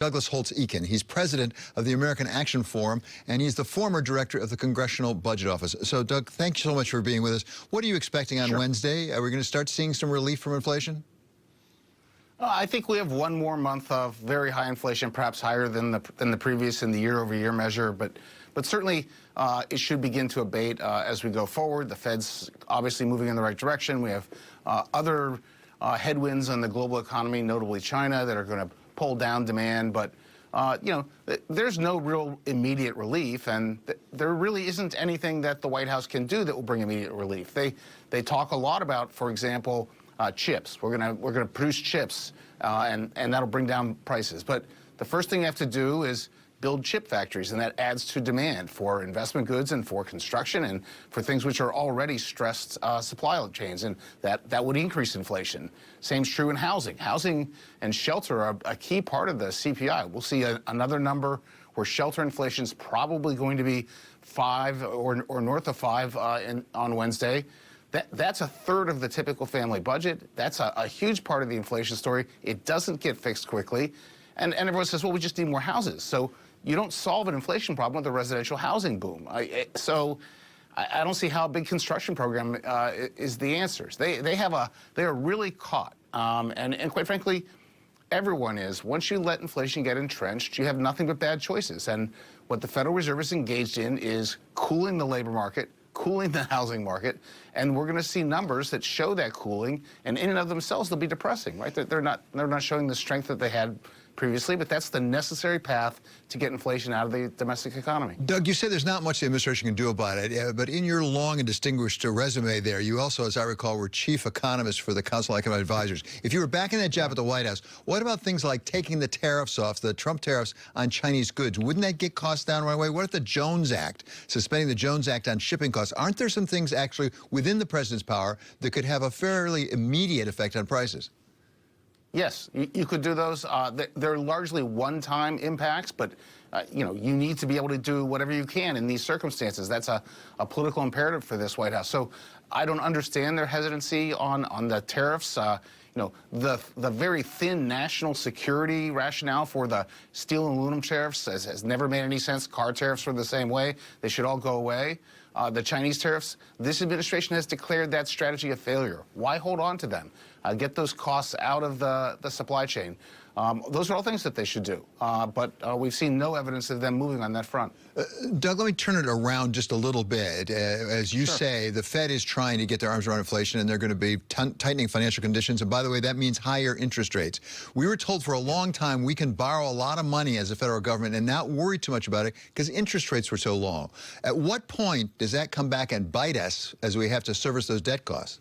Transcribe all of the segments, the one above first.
Douglas Holtz-Eakin. He's president of the American Action Forum, and he's the former director of the Congressional Budget Office. So, Doug, thanks so much for being with us. What are you expecting on Wednesday? Are we going to start seeing some relief from inflation? I think we have one more month of very high inflation, perhaps higher than the previous in the year-over-year measure, but certainly it should begin to abate as we go forward. The Fed's obviously moving in the right direction. We have other headwinds on the global economy, notably China, that are going to pull down demand, but you know, there's no real immediate relief, and there really isn't anything that the White House can do that will bring immediate relief. They talk a lot about, for example, chips. We're gonna produce chips, and that'll bring down prices. But the first thing you have to do is build chip factories, and that adds to demand for investment goods and for construction and for things which are already stressed supply chains, and that would increase inflation. Same's true in housing. Housing and shelter are a key part of the CPI. We'll see another number where shelter inflation is probably going to be 5 or north of 5 on Wednesday. That's a third of the typical family budget. That's a huge part of the inflation story. It doesn't get fixed quickly. And everyone says, well, we just need more houses. So you don't solve an inflation problem with a residential housing boom. So I don't see how a big construction program is the answers. They are really caught. And quite frankly, everyone is. Once you let inflation get entrenched, you have nothing but bad choices. And what the Federal Reserve is engaged in is cooling the labor market, cooling the housing market, and we're going to see numbers that show that cooling, and in and of themselves they'll be depressing, right? They're not showing the strength that they had previously, but that's the necessary path to get inflation out of the domestic economy. Doug, you say there's not much the administration can do about it, but in your long and distinguished resume there, you also, as I recall, were chief economist for the Council of Economic Advisors. If you were back in that job at the White House, what about things like taking the tariffs off, the Trump tariffs on Chinese goods? Wouldn't that get costs down right away? What if the Jones Act, suspending the Jones Act on shipping costs? Aren't there some things actually within the president's power that could have a fairly immediate effect on prices? Yes, you could do those. They're largely one-time impacts, but you know, you need to be able to do whatever you can in these circumstances. That's a political imperative for this White House. So I don't understand their hesitancy on the tariffs. You know, the very thin national security rationale for the steel and aluminum tariffs has never made any sense. Car tariffs were the same way. They should all go away. The Chinese tariffs, this administration has declared that strategy a failure. Why hold on to them? Get those costs out of the supply chain. Those are all things that they should do, but we've seen no evidence of them moving on that front. Doug, let me turn it around just a little bit. As you say, the Fed is trying to get their arms around inflation, and they're going to be tightening financial conditions. And by the way, that means higher interest rates. We were told for a long time we can borrow a lot of money as a federal government and not worry too much about it because interest rates were so low. At what point does that come back and bite us as we have to service those debt costs?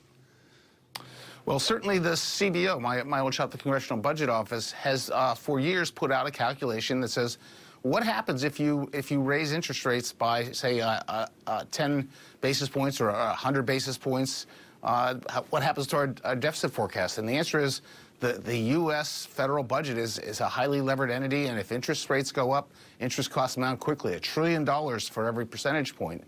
Well, certainly the CBO, my old shop, the Congressional Budget Office, has for years put out a calculation that says, what happens if you raise interest rates by, say, 10 basis points or 100 basis points? What happens to our deficit forecast? And the answer is the U.S. federal budget is a highly levered entity, and if interest rates go up, interest costs mount quickly, $1 trillion for every percentage point.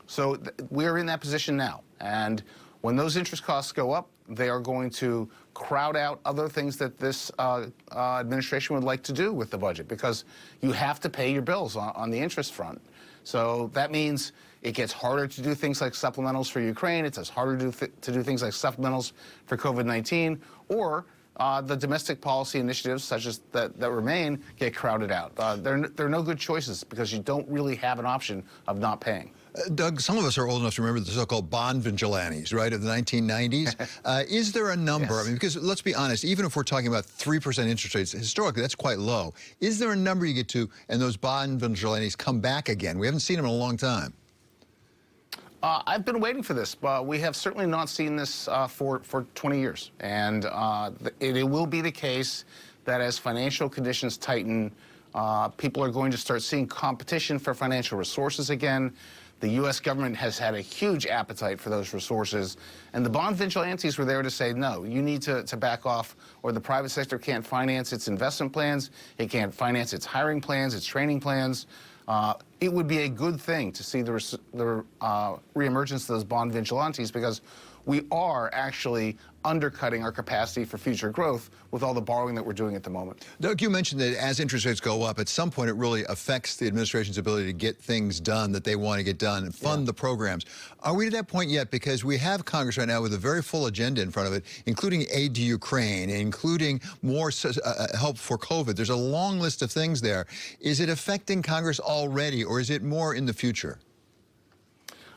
So we're in that position now, and when those interest costs go up, they are going to crowd out other things that this administration would like to do with the budget, because you have to pay your bills on the interest front. So that means it gets harder to do things like supplementals for Ukraine. It's harder to do things like supplementals for COVID-19, or the domestic policy initiatives such as that remain get crowded out. There are no good choices because you don't really have an option of not paying. Doug, some of us are old enough to remember the so-called bond vigilantes, right, of the 1990s. Is there a number? Yes. I mean, because let's be honest, even if we're talking about 3% interest rates, historically that's quite low. Is there a number you get to and those bond vigilantes come back again? We haven't seen them in a long time. I've been waiting for this, but we have certainly not seen this for 20 years. And it will be the case that as financial conditions tighten, people are going to start seeing competition for financial resources again. The U.S. government has had a huge appetite for those resources, and the bond vigilantes were there to say, no, you need to back off, or the private sector can't finance its investment plans, it can't finance its hiring plans, its training plans. It would be a good thing to see the reemergence of those bond vigilantes, because we are actually undercutting our capacity for future growth with all the borrowing that we're doing at the moment. Doug, you mentioned that as interest rates go up, at some point it really affects the administration's ability to get things done that they want to get done and fund the programs. Are we to that point yet? Because we have Congress right now with a very full agenda in front of it, including aid to Ukraine, including more help for COVID. There's a long list of things there. Is it affecting Congress already, or is it more in the future?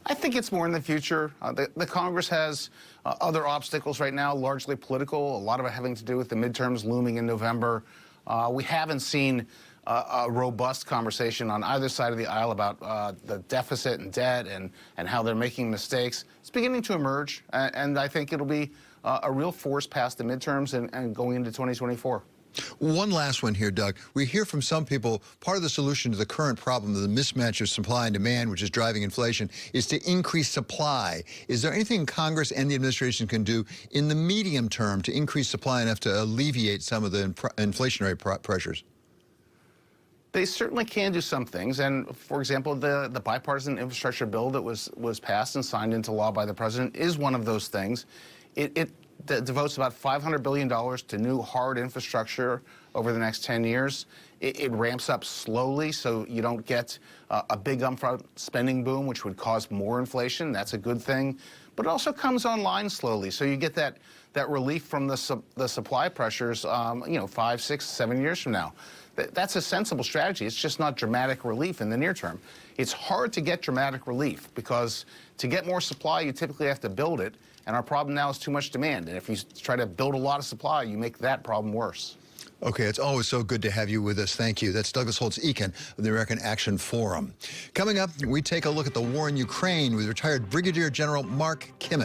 I think it's more in the future. The Congress has other obstacles right now, largely political, a lot of it having to do with the midterms looming in November. We haven't seen a robust conversation on either side of the aisle about the deficit and debt and how they're making mistakes. It's beginning to emerge, and I think it'll be a real force past the midterms and going into 2024. One last one here, Doug. We hear from some people part of the solution to the current problem of the mismatch of supply and demand, which is driving inflation, is to increase supply. Is there anything Congress and the administration can do in the medium term to increase supply enough to alleviate some of the inflationary pressures? They certainly can do some things, and for example, the bipartisan infrastructure bill that was passed and signed into law by the president is one of those things. It devotes about $500 billion to new hard infrastructure over the next 10 years. It ramps up slowly so you don't get a big upfront spending boom, which would cause more inflation. That's a good thing. But it also comes online slowly, so you get that relief from the supply pressures, 5, 6, 7 years from now. That's a sensible strategy. It's just not dramatic relief in the near term. It's hard to get dramatic relief because to get more supply, you typically have to build it. And our problem now is too much demand. And if you try to build a lot of supply, you make that problem worse. Okay, it's always so good to have you with us. Thank you. That's Douglas Holtz-Eakin of the American Action Forum. Coming up, we take a look at the war in Ukraine with retired Brigadier General Mark Kimmett.